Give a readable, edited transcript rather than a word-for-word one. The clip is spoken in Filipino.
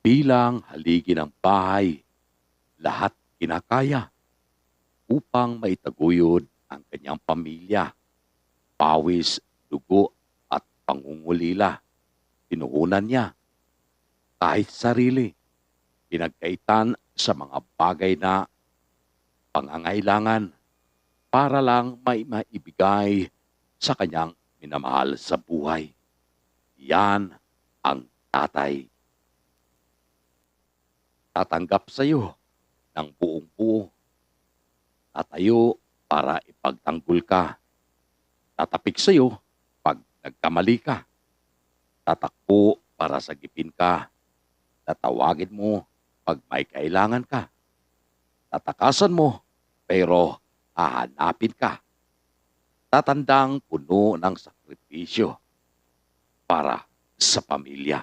Bilang haligi ng bahay, lahat kinakaya upang maitaguyod ang kanyang pamilya. Pawis, dugo at pangungulila. Pinuhunan niya kahit sarili, pinagkaitan sa mga bagay na pangangailangan para lang may maibigay sa kanyang minamahal sa buhay. Yan ang tatay. Tatanggap sa iyo ng buong buo. Tatayo para ipagtanggol ka. Tatapik sa iyo pag nagkamali ka. Tatakbo para sagipin ka. Tatawagin mo pag may kailangan ka. Tatakasan mo pero hahanapin ka. Tatandang puno ng sakripisyo para sa pamilya.